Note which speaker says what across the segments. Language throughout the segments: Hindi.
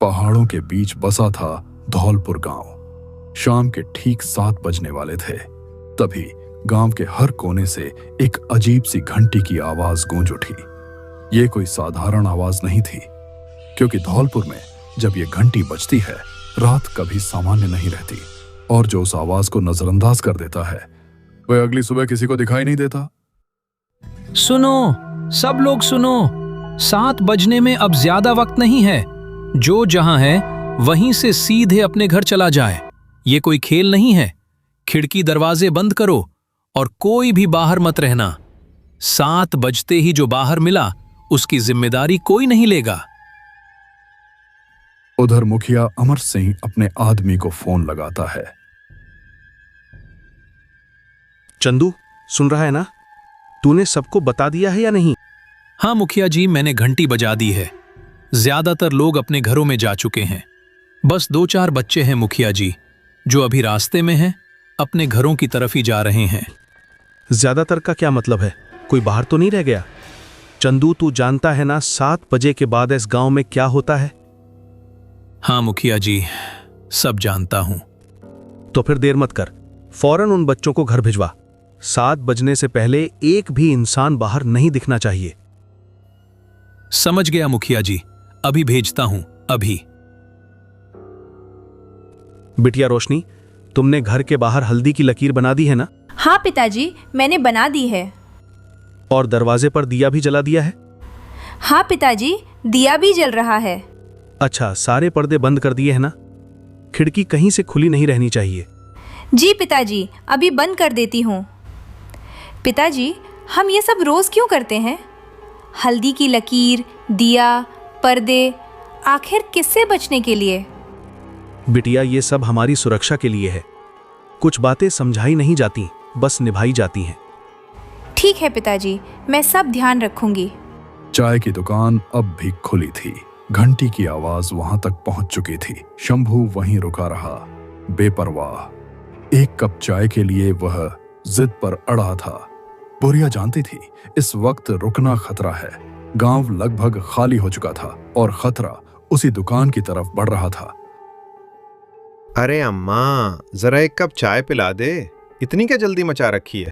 Speaker 1: पहाड़ों के बीच बसा था धौलपुर गांव। शाम के ठीक 7 बजने वाले थे। तभी गांव के हर कोने से एक अजीब सी घंटी की आवाज गूंज उठी। ये कोई साधारण आवाज नहीं थी, क्योंकि धौलपुर में जब ये घंटी बजती है, रात कभी सामान्य नहीं रहती, और जो उस आवाज को नजरअंदाज कर देता है, वह अगली सुबह किसी को दिखाई नहीं देता।
Speaker 2: सुनो, सब लोग सुनो, 7 बजने में अब ज्यादा वक्त नहीं है। जो जहां है वहीं से सीधे अपने घर चला जाए। ये कोई खेल नहीं है। खिड़की दरवाजे बंद करो और कोई भी बाहर मत रहना। 7 बजते ही जो बाहर मिला उसकी जिम्मेदारी कोई नहीं लेगा।
Speaker 1: उधर मुखिया अमर सिंह अपने आदमी को फोन लगाता है।
Speaker 3: चंदू, सुन रहा है ना? तूने सबको बता दिया है या नहीं?
Speaker 2: हाँ मुखिया जी, मैंने घंटी बजा दी है। ज्यादातर लोग अपने घरों में जा चुके हैं। बस 2-4 बच्चे हैं मुखिया जी, जो अभी रास्ते में हैं, अपने घरों की तरफ ही जा रहे हैं।
Speaker 3: ज्यादातर का क्या मतलब है? कोई बाहर तो नहीं रह गया? चंदू, तू जानता है ना 7 बजे के बाद इस गांव में क्या होता है?
Speaker 2: हाँ मुखिया जी, सब जानता हूं।
Speaker 3: तो फिर देर मत कर, फौरन उन बच्चों को घर भिजवा। 7 बजने से पहले एक भी इंसान बाहर नहीं दिखना चाहिए।
Speaker 2: समझ गया मुखिया जी, अभी भेजता हूं, अभी।
Speaker 3: बिटिया रोशनी, तुमने घर के बाहर हल्दी की लकीर बना दी है ना?
Speaker 4: हाँ पिताजी, मैंने बना दी है।
Speaker 3: और दरवाजे पर दिया भी जला दिया है?
Speaker 4: हाँ पिताजी, दिया भी जल रहा है।
Speaker 3: अच्छा, सारे पर्दे बंद कर दिए हैं ना? खिड़की कहीं से खुली नहीं रहनी चाहिए।
Speaker 4: जी पिताजी, अभी बंद कर देती हूँ। पिताजी, हम ये सब रोज क्यों करते हैं? हल्दी की लकीर, दिया, पर्दे, आखिर किससे बचने के लिए?
Speaker 3: बिटिया, ये सब हमारी सुरक्षा के लिए है। कुछ बातें समझाई नहीं जाती, बस निभाई जाती हैं।
Speaker 4: ठीक है पिताजी, मैं सब ध्यान रखूंगी।
Speaker 1: चाय की दुकान अब भी खुली थी। घंटी की आवाज वहां तक पहुंच चुकी थी। शंभू वहीं रुका रहा, बेपरवाह। एक कप चाय के लिए वह जिद पर अड़ा था। बुढ़िया जानती थी इस वक्त रुकना खतरा है। गांव लगभग खाली हो चुका था और खतरा उसी दुकान की तरफ बढ़ रहा था।
Speaker 5: अरे अम्मा, जरा एक कप चाय पिला दे। इतनी क्या जल्दी मचा रखी है?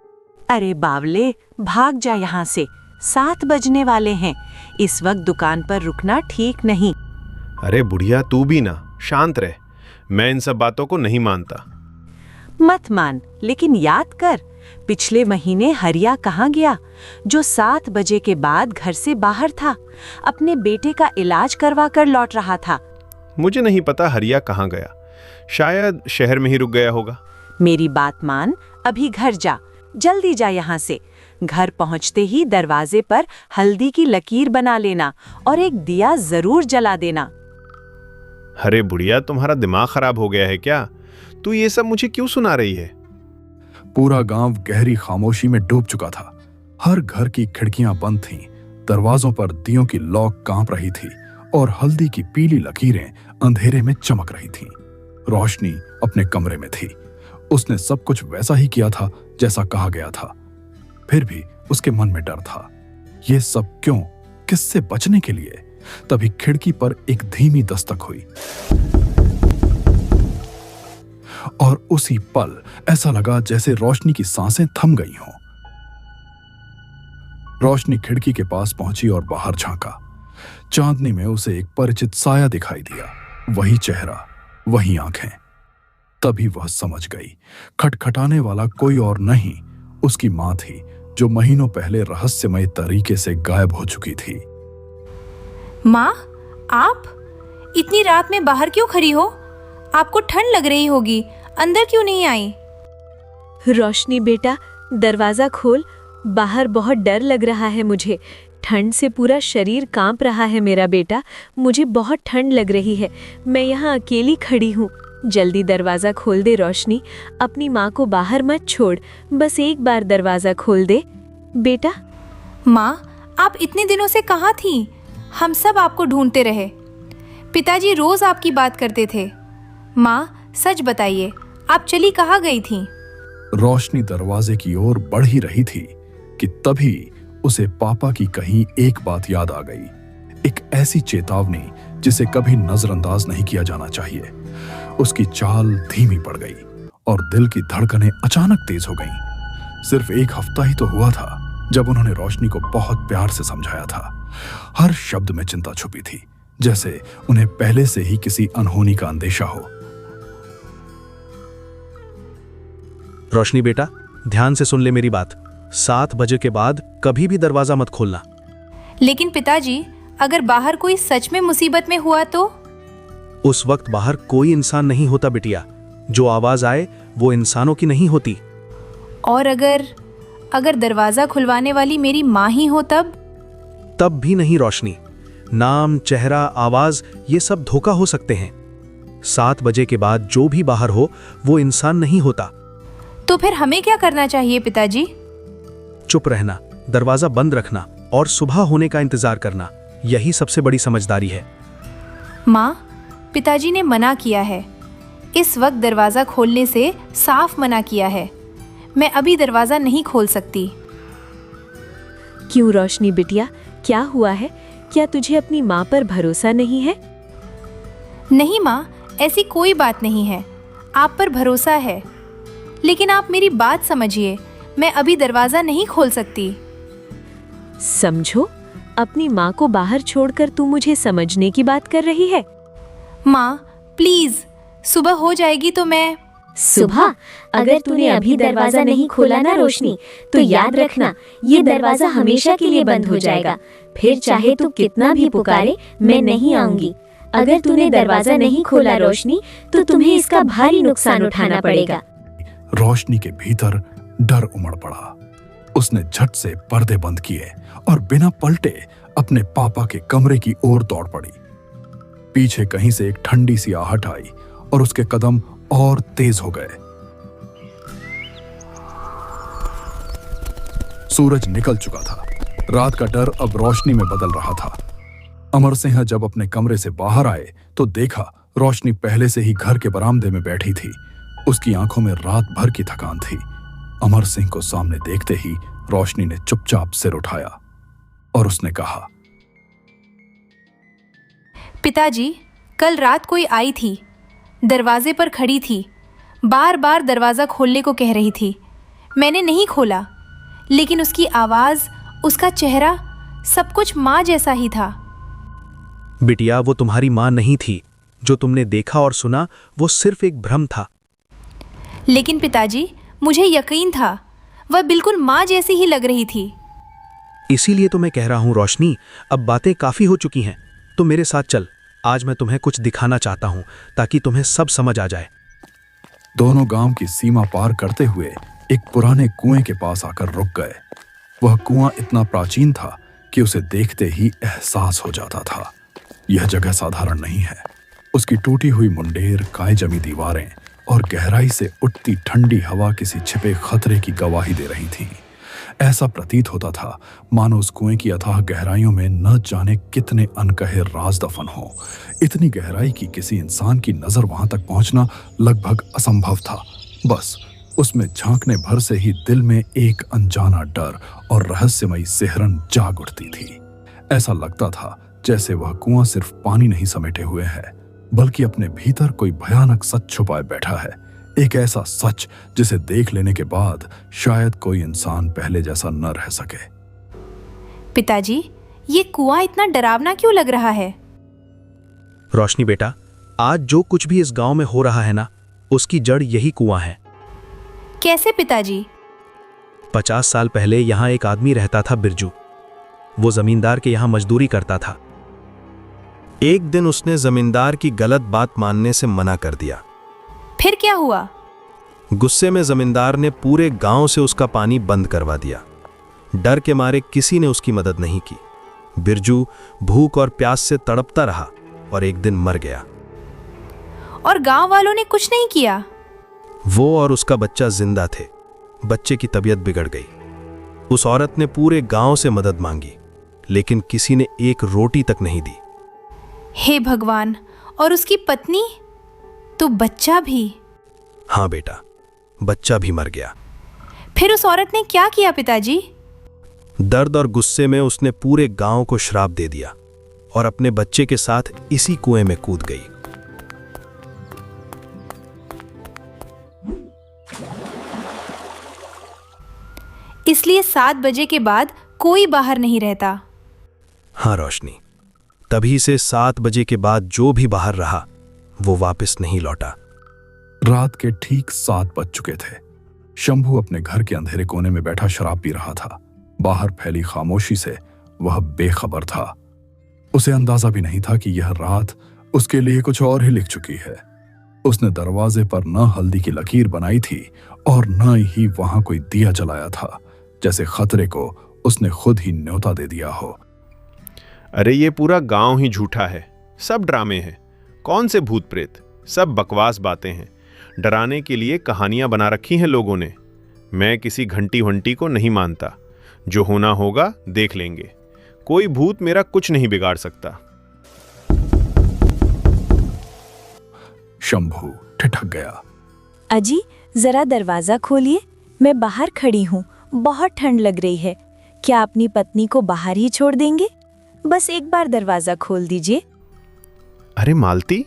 Speaker 6: अरे बावले, भाग जा यहाँ से। 7 बजने वाले हैं। इस वक्त दुकान पर रुकना ठीक नहीं।
Speaker 5: अरे बुढ़िया, तू भी ना शांत रह। मैं इन सब बातों को नहीं मानता।
Speaker 6: मत मान, लेकिन याद कर, पिछले महीने हरिया कहाँ गया, जो 7 बजे के बाद घर से बाहर था। अपने बेटे का इलाज करवा कर लौट रहा था।
Speaker 5: मुझे नहीं पता हरिया कहाँ गया। शायद शहर में ही रुक गया होगा।
Speaker 6: मेरी बात मान, अभी घर जा, जल्दी जा यहाँ से। घर पहुँचते ही दरवाजे पर हल्दी की लकीर बना लेना और एक दिया जरूर जला देना।
Speaker 5: अरे बुढ़िया, तुम्हारा दिमाग खराब हो गया है क्या? तू ये सब मुझे क्यों सुना रही है?
Speaker 1: पूरा गांव गहरी खामोशी में डूब चुका था। हर घर की खिड़कियां बंद थीं, दरवाजों पर दियों की लौ कांप रही थी और हल्दी की पीली लकीरें अंधेरे में चमक रही थीं। रोशनी अपने कमरे में थी। उसने सब कुछ वैसा ही किया था जैसा कहा गया था। फिर भी उसके मन में डर था। ये सब क्यों? किससे बचने के लिए? तभी खिड़की पर एक धीमी दस्तक हुई और उसी पल ऐसा लगा जैसे रोशनी की सांसें थम गई हों। रोशनी खिड़की के पास पहुंची और बाहर झांका। चांदनी में उसे एक परिचित साया दिखाई दिया। वही चेहरा, वही आंखें। तभी वह समझ गई, खटखटाने वाला कोई और नहीं, उसकी मां थी, जो महीनों पहले रहस्यमय तरीके से गायब हो चुकी थी।
Speaker 4: माँ, आप इतनी रात में बाहर क्यों खड़ी हो? आपको ठंड लग रही होगी, अंदर क्यों नहीं आई?
Speaker 7: रोशनी बेटा, दरवाजा खोल। बाहर बहुत डर लग रहा है मुझे। ठंड से पूरा शरीर कांप रहा है मेरा बेटा। मुझे बहुत ठंड लग रही है। मैं यहाँ अकेली खड़ी हूँ। जल्दी दरवाजा खोल दे रोशनी। अपनी माँ को बाहर मत छोड़। बस एक बार दरवाजा खोल दे बेटा।
Speaker 4: माँ, आप इतने दिनों से कहाँ थीं? हम सब आपको ढूंढते रहे। पिताजी रोज आपकी बात करते थे। माँ, सच बताइए, आप चली कहाँ गई थीं?
Speaker 1: रोशनी दरवाजे की ओर बढ़ ही रही थी कि तभी उसे पापा की कही एक बात याद आ गई। एक ऐसी चेतावनी जिसे कभी नजरअंदाज नहीं किया जाना चाहिए। उसकी चाल धीमी पड़ गई और दिल की धड़कनें अचानक तेज हो गईं। सिर्फ एक हफ्ता ही तो हुआ था जब उन्होंने रोशनी को बहुत प्यार से समझाया था। हर शब्द में चिंता छुपी थी, जैसे उन्हें पहले से ही किसी अनहोनी का अंदेशा हो।
Speaker 3: रोशनी बेटा, ध्यान से सुन ले मेरी बात। 7 बजे के बाद कभी भी दरवाजा मत खोलना।
Speaker 4: लेकिन पिताजी, अगर बाहर कोई सच में मुसीबत में हुआ तो?
Speaker 3: उस वक्त बाहर कोई इंसान नहीं होता बिटिया। जो आवाज आए वो इंसानों की नहीं होती।
Speaker 4: और अगर दरवाजा खुलवाने वाली मेरी माँ ही हो तब?
Speaker 3: तब भी नहीं रोशनी। नाम, चेहरा, आवाज ये सब धोखा हो सकते हैं। 7 बजे के बाद जो भी बाहर हो वो इंसान नहीं होता।
Speaker 4: तो फिर हमें क्या करना चाहिए पिताजी?
Speaker 3: चुप रहना, दरवाजा बंद रखना और सुबह होने का इंतजार करना, यही सबसे बड़ी समझदारी है।
Speaker 4: माँ, पिताजी ने मना किया है। इस वक्त दरवाजा खोलने से साफ मना किया है। मैं अभी दरवाजा नहीं खोल सकती।
Speaker 7: क्यों रोशनी बिटिया, क्या हुआ है? क्या तुझे अपनी माँ पर भरोसा नहीं है?
Speaker 4: नहीं माँ, ऐसी कोई बात नहीं है। आप पर भरोसा है, लेकिन आप मेरी बात समझिए। मैं अभी दरवाजा नहीं खोल सकती।
Speaker 7: समझो, अपनी माँ को बाहर छोड़कर तू मुझे समझने की बात कर रही है?
Speaker 4: माँ प्लीज, सुबह हो जाएगी तो मैं...
Speaker 8: सुबह? अगर तूने अभी दरवाजा नहीं खोला ना रोशनी, तो याद रखना ये दरवाजा हमेशा के लिए बंद हो जाएगा। फिर चाहे तू कितना भी पुकारे, मैं नहीं आऊंगी। अगर तूने दरवाजा नहीं खोला रोशनी, तो तुम्हें इसका भारी नुकसान उठाना पड़ेगा।
Speaker 1: रोशनी के भीतर डर उमड़ पड़ा। उसने झट से पर्दे बंद किए और बिना पलटे अपने पापा के कमरे की ओर दौड़ पड़ी। पीछे कहीं से एक ठंडी सी आहट आई और उसके कदम और तेज हो गए। सूरज निकल चुका था। रात का डर अब रोशनी में बदल रहा था। अमर सिंह जब अपने कमरे से बाहर आए तो देखा रोशनी पहले से ही घर के बरामदे में बैठी थी। उसकी आंखों में रात भर की थकान थी। अमर सिंह को सामने देखते ही रोशनी ने चुपचाप सिर उठाया और उसने कहा,
Speaker 4: पिताजी, कल रात कोई आई थी, दरवाजे पर खड़ी थी, बार बार दरवाजा खोलने को कह रही थी। मैंने नहीं खोला, लेकिन उसकी आवाज, उसका चेहरा, सब कुछ माँ जैसा ही था।
Speaker 3: बिटिया, वो तुम्हारी माँ नहीं थी। जो तुमने देखा और सुना वो सिर्फ एक भ्रम था।
Speaker 4: लेकिन पिताजी, मुझे यकीन था वह बिल्कुल माँ जैसी ही लग रही थी।
Speaker 3: इसीलिए तो मैं कह रहा हूं रोशनी, अब बातें काफी हो चुकी हैं। तो मेरे साथ चल, आज मैं तुम्हें कुछ दिखाना चाहता हूं ताकि तुम्हें सब समझ आ जाए।
Speaker 1: दोनों गांव की सीमा पार करते हुए एक पुराने कुएं के पास आकर रुक गए। वह कुआं इतना प्राचीन था कि उसे देखते ही एहसास हो जाता था, यह जगह साधारण नहीं है। उसकी टूटी हुई मुंडेर, काय जमी दीवारें और गहराई से उठती ठंडी हवा किसी छिपे खतरे की गवाही दे रही थी। ऐसा प्रतीत होता था मानो उस कुएं की अथाह गहराइयों में न जाने कितने अनकहे राज दफन हो। इतनी गहराई की किसी इंसान की नजर वहां तक पहुंचना लगभग असंभव था। बस उसमें झांकने भर से ही दिल में एक अनजाना डर और रहस्यमयी सिहरन जाग उठती थी। ऐसा लगता था जैसे वह कुआं सिर्फ पानी नहीं समेटे हुए है, बल्कि अपने भीतर कोई भयानक सच छुपाए बैठा है। एक ऐसा सच जिसे देख लेने के बाद शायद कोई इंसान पहले जैसा न रह सके।
Speaker 4: पिताजी, ये कुआं इतना डरावना क्यों लग रहा है?
Speaker 3: रोशनी बेटा, आज जो कुछ भी इस गांव में हो रहा है ना, उसकी जड़ यही कुआं है।
Speaker 4: कैसे पिताजी?
Speaker 3: 50 साल पहले यहां एक आदमी रहता था, बिरजू। वो जमींदार के यहां मजदूरी करता था।
Speaker 5: एक दिन उसने जमींदार की गलत बात मानने से मना कर दिया।
Speaker 4: फिर क्या हुआ?
Speaker 5: गुस्से में जमींदार ने पूरे गांव से उसका पानी बंद करवा दिया। डर के मारे किसी ने उसकी मदद नहीं की। बिरजू भूख और प्यास से तड़पता रहा और एक दिन मर गया।
Speaker 4: और गांव वालों ने कुछ नहीं किया?
Speaker 5: वो और उसका बच्चा जिंदा थे। बच्चे की तबीयत बिगड़ गई। उस औरत ने पूरे गांव से मदद मांगी, लेकिन किसी ने एक रोटी तक नहीं दी।
Speaker 4: हे भगवान! और उसकी पत्नी? तो बच्चा भी?
Speaker 5: हाँ बेटा, बच्चा भी मर गया।
Speaker 4: फिर उस औरत ने क्या किया पिताजी?
Speaker 5: दर्द और गुस्से में उसने पूरे गांव को श्राप दे दिया। और अपने बच्चे के साथ इसी कुएं में कूद गई।
Speaker 4: इसलिए 7 बजे के बाद कोई बाहर नहीं रहता।
Speaker 5: हाँ रोशनी, तभी से 7 बजे के बाद जो भी बाहर रहा वो वापस नहीं लौटा।
Speaker 1: रात के ठीक 7 बज चुके थे। शंभू अपने घर के अंधेरे कोने में बैठा शराब पी रहा था। बाहर फैली खामोशी से वह बेखबर था। उसे अंदाजा भी नहीं था कि यह रात उसके लिए कुछ और ही लिख चुकी है। उसने दरवाजे पर न हल्दी की लकीर बनाई थी और न ही वहां कोई दिया जलाया था, जैसे खतरे को उसने खुद ही न्योता दे दिया हो।
Speaker 9: अरे ये पूरा गांव ही झूठा है, सब ड्रामे हैं। कौन से भूत प्रेत, सब बकवास बातें हैं। डराने के लिए कहानियां बना रखी हैं लोगों ने। मैं किसी घंटी वंटी को नहीं मानता। जो होना होगा देख लेंगे। कोई भूत मेरा कुछ नहीं बिगाड़ सकता।
Speaker 1: शंभू ठिठक गया।
Speaker 6: अजी, जरा दरवाजा खोलिए, मैं बाहर खड़ी हूँ, बहुत ठंड लग रही है। क्या अपनी पत्नी को बाहर ही छोड़ देंगे? बस एक बार दरवाजा खोल दीजिए।
Speaker 9: अरे मालती,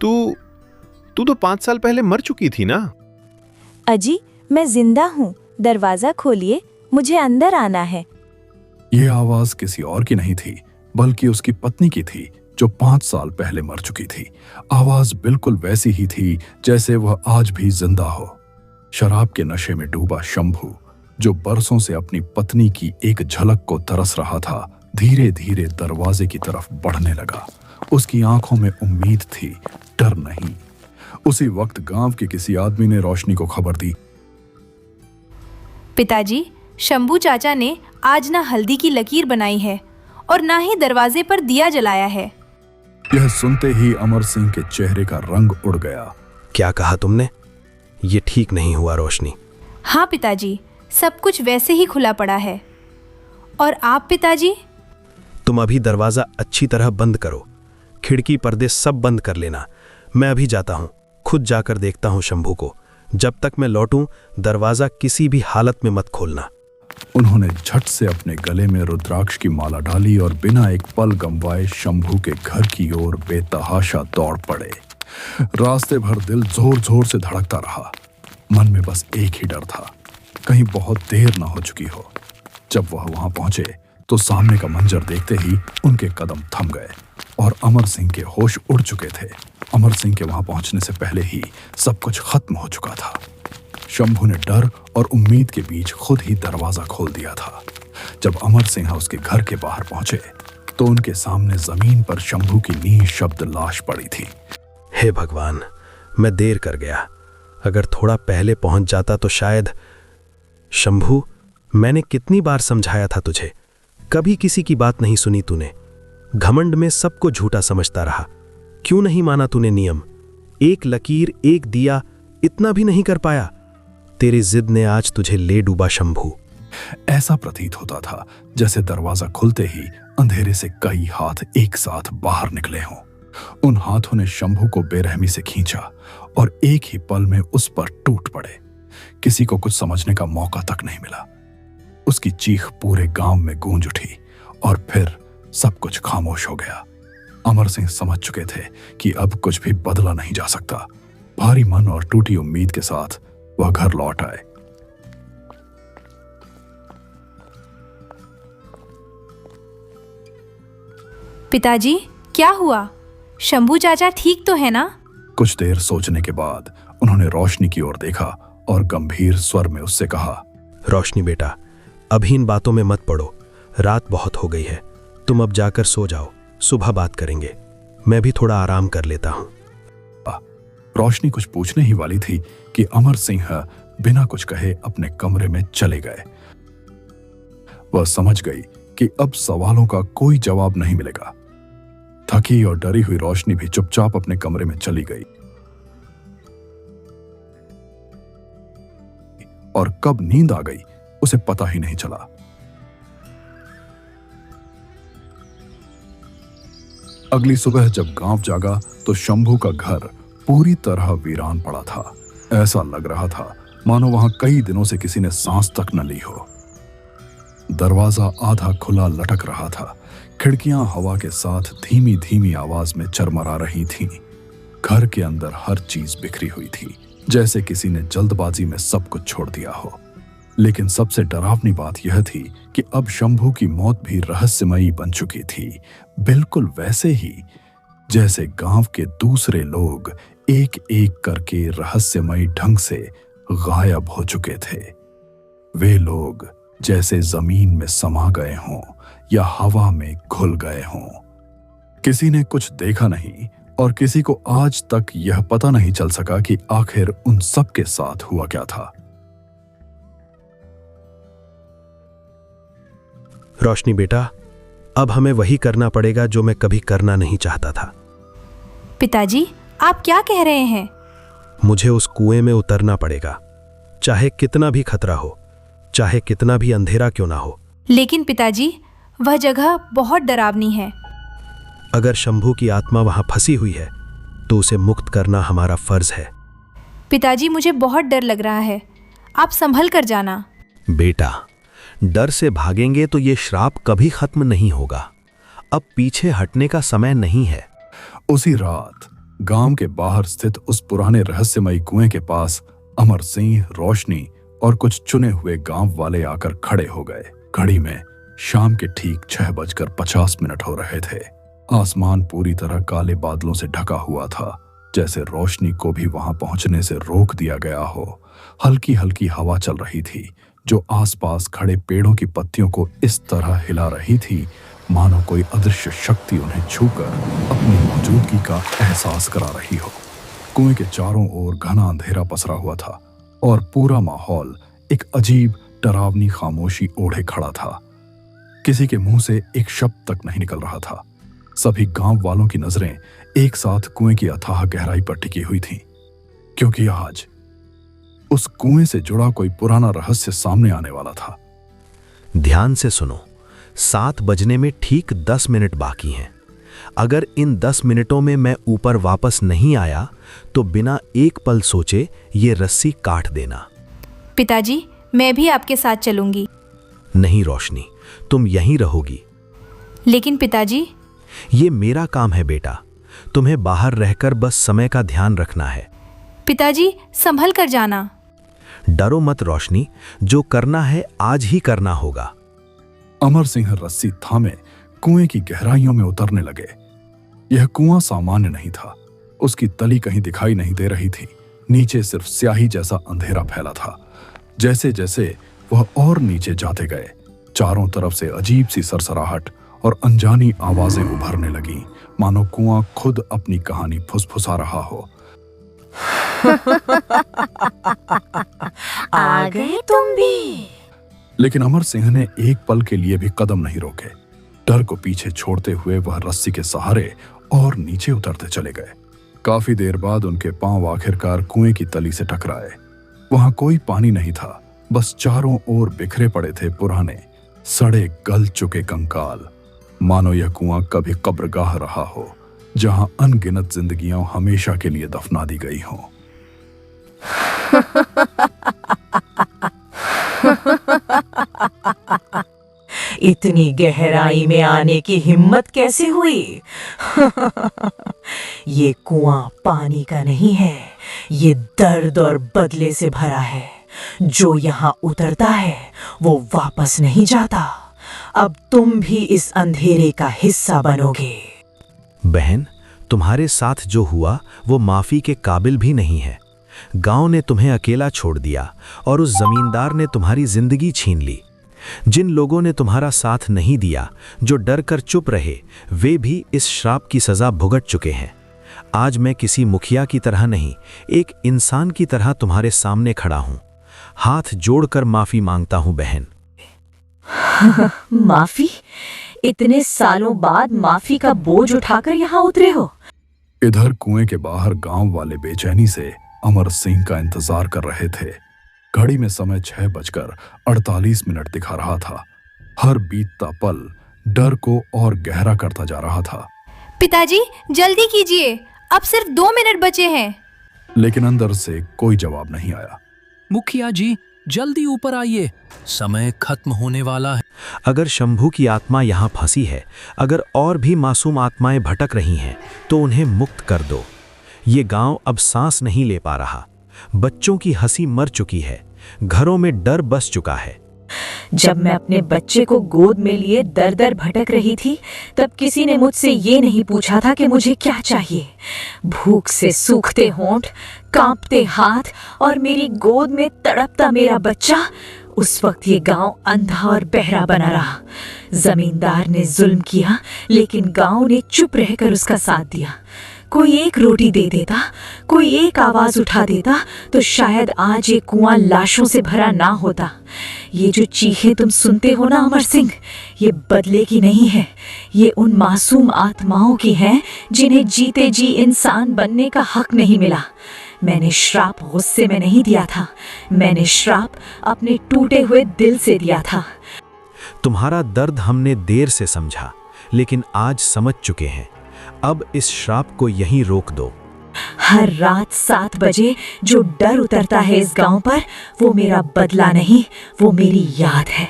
Speaker 9: तू तो 5 साल पहले मर चुकी थी ना?
Speaker 6: अजी, मैं जिंदा हूँ, दरवाजा खोलिए, मुझे अंदर आना है।
Speaker 1: यह आवाज किसी और की नहीं थी, बल्कि उसकी पत्नी की थी, जो 5 साल पहले मर चुकी थी। आवाज बिल्कुल वैसी ही थी जैसे वह आज भी जिंदा हो। शराब के नशे में डूबा शंभू, जो बरसों से अपनी पत्नी की एक झलक को तरस रहा था, धीरे धीरे दरवाजे की तरफ बढ़ने लगा। उसकी आंखों में उम्मीद थी, डर नहीं। उसी वक्त गांव के किसी आदमी ने रोशनी को खबर दी।
Speaker 4: पिताजी, शंभू चाचा ने आज ना हल्दी की लकीर बनाई है और ना ही दरवाजे पर दिया जलाया है।
Speaker 1: यह सुनते ही अमर सिंह के चेहरे का रंग उड़ गया।
Speaker 5: क्या कहा तुमने? ये ठीक नहीं हुआ रोशनी।
Speaker 4: हाँ पिताजी, सब कुछ वैसे ही खुला पड़ा है। और आप पिताजी?
Speaker 5: तुम अभी दरवाजा अच्छी तरह बंद करो, खिड़की पर्दे सब बंद कर लेना। मैं अभी जाता हूँ, खुद जाकर देखता हूँ शंभू को। जब तक मैं लौटूं, दरवाजा किसी भी हालत में मत खोलना।
Speaker 1: उन्होंने झट से अपने गले में रुद्राक्ष की माला डाली और बिना एक पल गंवाए शंभू के घर की ओर बेतहाशा दौड़ पड़े। रास्ते भर दिल जोर जोर से धड़कता रहा। मन में बस एक ही डर था, कहीं बहुत देर ना हो चुकी हो। जब वह वहां पहुंचे तो सामने का मंजर देखते ही उनके कदम थम गए और अमर सिंह के होश उड़ चुके थे। अमर सिंह के वहां पहुंचने से पहले ही सब कुछ खत्म हो चुका था। शंभू ने डर और उम्मीद के बीच खुद ही दरवाजा खोल दिया था। जब अमर सिंह उसके घर के बाहर पहुंचे तो उनके सामने जमीन पर शंभू की निःशब्द लाश पड़ी थी।
Speaker 5: हे भगवान, मैं देर कर गया। अगर थोड़ा पहले पहुंच जाता तो शायद। शंभू, मैंने कितनी बार समझाया था तुझे, कभी किसी की बात नहीं सुनी तूने। घमंड में सबको झूठा समझता रहा। क्यों नहीं माना तूने नियम? एक लकीर, एक दिया, इतना भी नहीं कर पाया। तेरी जिद ने आज तुझे ले डूबा शंभू।
Speaker 1: ऐसा प्रतीत होता था जैसे दरवाजा खुलते ही अंधेरे से कई हाथ एक साथ बाहर निकले हों। उन हाथों ने शंभू को बेरहमी से खींचा और एक ही पल में उस पर टूट पड़े। किसी को कुछ समझने का मौका तक नहीं मिला। उसकी चीख पूरे गांव में गूंज उठी और फिर सब कुछ खामोश हो गया। अमर सिंह समझ चुके थे कि अब कुछ भी बदला नहीं जा सकता। भारी मन और टूटी उम्मीद के साथ वह घर लौट आए।
Speaker 4: पिताजी, क्या हुआ? शंभू चाचा ठीक तो है ना?
Speaker 1: कुछ देर सोचने के बाद उन्होंने रोशनी की ओर देखा और गंभीर स्वर में उससे कहा,
Speaker 5: रोशनी बेटा, अभी इन बातों में मत पड़ो। रात बहुत हो गई है, तुम अब जाकर सो जाओ, सुबह बात करेंगे। मैं भी थोड़ा आराम कर लेता हूं।
Speaker 1: रोशनी कुछ पूछने ही वाली थी कि अमर सिंह बिना कुछ कहे अपने कमरे में चले गए। वह समझ गई कि अब सवालों का कोई जवाब नहीं मिलेगा। थकी और डरी हुई रोशनी भी चुपचाप अपने कमरे में चली गई और कब नींद आ गई उसे पता ही नहीं चला। अगली सुबह जब गांव जागा तो शंभू का घर पूरी तरह वीरान पड़ा था। ऐसा लग रहा था मानो वहां कई दिनों से किसी ने सांस तक न ली हो। दरवाजा आधा खुला लटक रहा था। खिड़कियां हवा के साथ धीमी धीमी आवाज में चरमरा रही थीं। घर के अंदर हर चीज बिखरी हुई थी, जैसे किसी ने जल्दबाजी में सब कुछ छोड़ दिया हो। लेकिन सबसे डरावनी बात यह थी कि अब शंभू की मौत भी रहस्यमयी बन चुकी थी, बिल्कुल वैसे ही जैसे गांव के दूसरे लोग एक एक करके रहस्यमयी ढंग से गायब हो चुके थे। वे लोग जैसे जमीन में समा गए हों या हवा में घुल गए हों। किसी ने कुछ देखा नहीं और किसी को आज तक यह पता नहीं चल सका कि आखिर उन सब के साथ हुआ क्या था।
Speaker 3: रोशनी बेटा, अब हमें वही करना पड़ेगा जो मैं कभी करना नहीं चाहता था।
Speaker 4: पिताजी, आप क्या कह रहे हैं?
Speaker 3: मुझे उस कुएं में उतरना पड़ेगा, चाहे कितना भी खतरा हो, चाहे कितना भी अंधेरा क्यों ना हो।
Speaker 4: लेकिन पिताजी, वह जगह बहुत डरावनी है।
Speaker 3: अगर शंभू की आत्मा वहां फंसी हुई है तो उसे मुक्त करना हमारा फर्ज है।
Speaker 4: पिताजी, मुझे बहुत डर लग रहा है, आप संभल कर जाना।
Speaker 3: बेटा, डर से भागेंगे तो ये श्राप कभी खत्म नहीं होगा। अब पीछे हटने का समय नहीं है।
Speaker 1: उसी रात गांव के बाहर स्थित उस पुराने रहस्यमयी कुएं के पास अमर सिंह, रोशनी और कुछ चुने हुए गांव वाले आकर खड़े हो गए। घड़ी में शाम के ठीक 6:50 हो रहे थे। आसमान पूरी तरह काले बादलों से ढका हुआ था, जैसे रोशनी को भी वहां पहुंचने से रोक दिया गया हो। हल्की हल्की हवा चल रही थी जो आसपास खड़े पेड़ों की पत्तियों को इस तरह हिला रही थी मानो कोई अदृश्य शक्ति उन्हें छूकर अपनी मौजूदगी का एहसास करा रही हो। कुएं के चारों ओर घना अंधेरा पसरा हुआ था और पूरा माहौल एक अजीब डरावनी खामोशी ओढ़े खड़ा था। किसी के मुंह से एक शब्द तक नहीं निकल रहा था। सभी गांव वालों की नजरें एक साथ कुएं की अथाह गहराई पर टिकी हुई थीं, क्योंकि आज उस कुएं से जुड़ा कोई पुराना रहस्य सामने आने वाला था।
Speaker 3: ध्यान से सुनो, 7 बजने में ठीक 10 मिनट बाकी हैं। अगर इन 10 मिनटों में मैं ऊपर वापस नहीं आया तो बिना एक पल सोचे ये रस्सी काट देना।
Speaker 4: पिताजी, मैं भी आपके साथ चलूंगी।
Speaker 3: नहीं रोशनी, तुम यहीं रहोगी।
Speaker 4: लेकिन पिताजी,
Speaker 3: ये मेरा काम है बेटा, तुम्हें बाहर रहकर बस समय का ध्यान रखना है।
Speaker 4: पिताजी, संभल कर जाना।
Speaker 3: डरो मत रोशनी, जो करना है आज ही करना होगा।
Speaker 1: अमर सिंह रस्सी थामे कुएं की गहराइयों में उतरने लगे। यह कुआं सामान्य नहीं था, उसकी तली कहीं दिखाई नहीं दे रही थी। नीचे सिर्फ स्याही जैसा अंधेरा फैला था। जैसे जैसे वह और नीचे जाते गए, चारों तरफ से अजीब सी सरसराहट और अनजानी आवाजें उभरने लगीं, मानो कुआं खुद अपनी कहानी फुसफुसा रहा हो।
Speaker 8: आ गए तुम भी।
Speaker 1: लेकिन अमर सिंह ने एक पल के लिए भी कदम नहीं रोके। डर को पीछे छोड़ते हुए वह रस्सी के सहारे और नीचे उतरते चले गए। काफी देर बाद उनके पांव आखिरकार कुएं की तली से टकराए। वहां कोई पानी नहीं था, बस चारों ओर बिखरे पड़े थे पुराने सड़े गल चुके कंकाल, मानो यह कुआं कभी कब्रगाह रहा हो जहां अनगिनत जिंदगियां हमेशा के लिए दफना दी गई हों।
Speaker 6: इतनी गहराई में आने की हिम्मत कैसे हुई? ये कुआं पानी का नहीं है, ये दर्द और बदले से भरा है। जो यहाँ उतरता है वो वापस नहीं जाता। अब तुम भी इस अंधेरे का हिस्सा बनोगे।
Speaker 3: बहन, तुम्हारे साथ जो हुआ वो माफी के काबिल भी नहीं है। गांव ने तुम्हें अकेला छोड़ दिया और उस जमींदार ने तुम्हारी जिंदगी छीन ली। जिन लोगों ने तुम्हारा साथ नहीं दिया, जो डर कर चुप रहे, वे भी इस श्राप की सजा भुगत चुके हैं। आज मैं किसी मुखिया की तरह नहीं, एक इंसान की तरह तुम्हारे सामने खड़ा हूं। हाथ जोड़कर माफी मांगता हूं बहन।
Speaker 6: माफी? इतने सालों बाद माफी का बोझ उठाकर यहाँ उतरे हो?
Speaker 1: इधर कुएं के बाहर गांव वाले बेचैनी से अमर सिंह का इंतजार कर रहे थे। घड़ी में समय 6:48 दिखा रहा था। हर बीतता पल डर को और गहरा करता जा रहा था।
Speaker 4: पिताजी, जल्दी कीजिए, अब सिर्फ 2 मिनट बचे हैं।
Speaker 1: लेकिन अंदर से कोई जवाब नहीं आया।
Speaker 2: मुखिया जी, जल्दी ऊपर आइए, समय खत्म होने वाला है।
Speaker 3: अगर शंभू की आत्मा यहाँ फंसी है, अगर और भी मासूम आत्माएं भटक रही हैं, तो उन्हें मुक्त कर दो। ये गांव अब सांस नहीं ले पा रहा। बच्चों की हंसी मर चुकी है, घरों में डर बस चुका है।
Speaker 6: जब मैं अपने बच्चे को गोद में लिए दर दर भटक रही थी, तब किसी ने मुझसे ये नहीं पूछा था कि मुझे क्या चाहिए। भूख से सूखते होंठ, कांपते हाथ और मेरी गोद में तड़पता मेरा बच्चा, उस वक्त ये गांव अंधा और बहरा बना रहा। जमींदार ने जुल्म किया, लेकिन गांव ने चुप रहकर उसका साथ दिया। कोई एक रोटी दे देता, कोई एक आवाज उठा देता, तो शायद आज ये कुआं लाशों से भरा ना होता। ये जो चीखें तुम सुनते हो ना अमर सिंह, ये बदले की नहीं है, ये उन मासूम आत्माओं की हैं जिन्हें जीते जी इंसान बनने का हक नहीं मिला। मैंने श्राप गुस्से में नहीं दिया था, मैंने श्राप अपने टूटे हुए दिल से दिया था।
Speaker 3: तुम्हारा दर्द हमने देर से समझा, लेकिन आज समझ चुके हैं। अब इस श्राप को यहीं रोक दो।
Speaker 6: हर रात 7 बजे जो डर उतरता है इस गांव पर, वो मेरा बदला नहीं, वो मेरी याद है।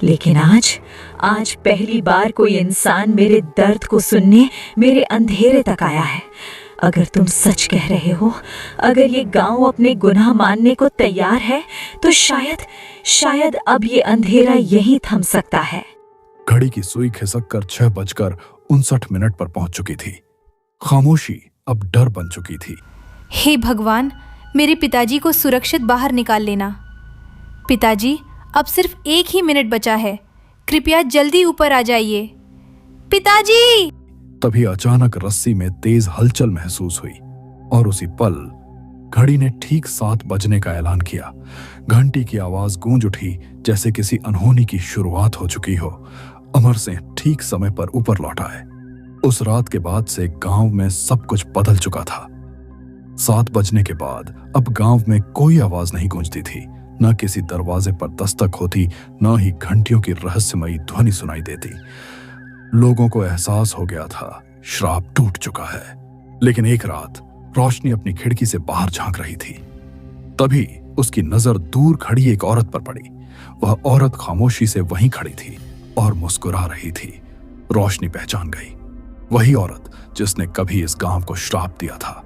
Speaker 6: लेकिन आज पहली बार कोई इंसान मेरे दर्द को सुनने मेरे अंधेरे तक आया है। अगर तुम सच कह रहे हो, अगर ये गांव अपने गुनाह मानने को तैयार है, तो शायद अब ये अंधेरा यहीं थम सकता है।
Speaker 1: घड़ी की सुई खिसक कर 6:59 पर पहुंच चुकी थी। खामोशी अब डर बन चुकी थी।
Speaker 4: हे भगवान, मेरे पिताजी को सुरक्षित बाहर निकाल लेना। पिताजी, अब सिर्फ 1 ही मिनट बचा है, कृपया जल्दी ऊपर आ जाइए। पिताजी!
Speaker 1: तभी अचानक रस्सी में तेज हलचल महसूस हुई और उसी पल घड़ी ने ठीक 7 बजने का ऐलान किया। घंटी की आवाज गूंज उठी, जैसे किसी अनहोनी की शुरुआत हो चुकी हो। अमर सिंह ठीक समय पर ऊपर लौटा है। उस रात के बाद से गांव में सब कुछ बदल चुका था। 7 बजने के बाद अब गांव में कोई आवाज नहीं गूंजती थी, न किसी दरवाजे पर दस्तक होती, न ही घंटियों की रहस्यमयी ध्वनि सुनाई देती। लोगों को एहसास हो गया था, श्राप टूट चुका है। लेकिन एक रात रोशनी अपनी खिड़की से बाहर झांक रही थी। तभी उसकी नजर दूर खड़ी एक औरत पर पड़ी। वह औरत खामोशी से वहीं खड़ी थी और मुस्कुरा रही थी। रोशनी पहचान गई, वही औरत जिसने कभी इस गांव को श्राप दिया था।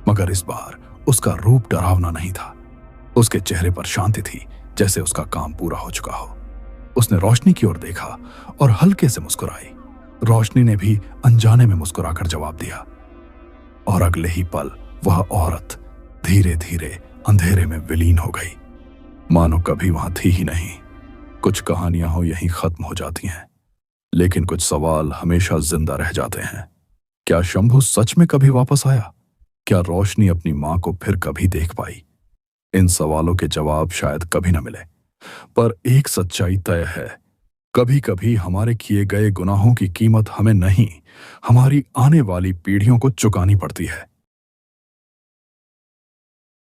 Speaker 1: मगर इस बार उसका रूप डरावना नहीं था। उसके चेहरे पर शांति थी, जैसे उसका काम पूरा हो चुका हो। उसने रोशनी की ओर देखा और हल्के से मुस्कुराई। रोशनी ने भी अनजाने में मुस्कुराकर जवाब दिया और अगले ही पल वह औरत धीरे धीरे अंधेरे में विलीन हो गई, मानो कभी वहां थी ही नहीं। कुछ कहानियां हो यहीं खत्म हो जाती हैं, लेकिन कुछ सवाल हमेशा जिंदा रह जाते हैं। क्या शंभू सच में कभी वापस आया? क्या रोशनी अपनी मां को फिर कभी देख पाई? इन सवालों के जवाब शायद कभी न मिले, पर एक सच्चाई तय है, कभी कभी हमारे किए गए गुनाहों की कीमत हमें नहीं, हमारी आने वाली पीढ़ियों को चुकानी पड़ती है।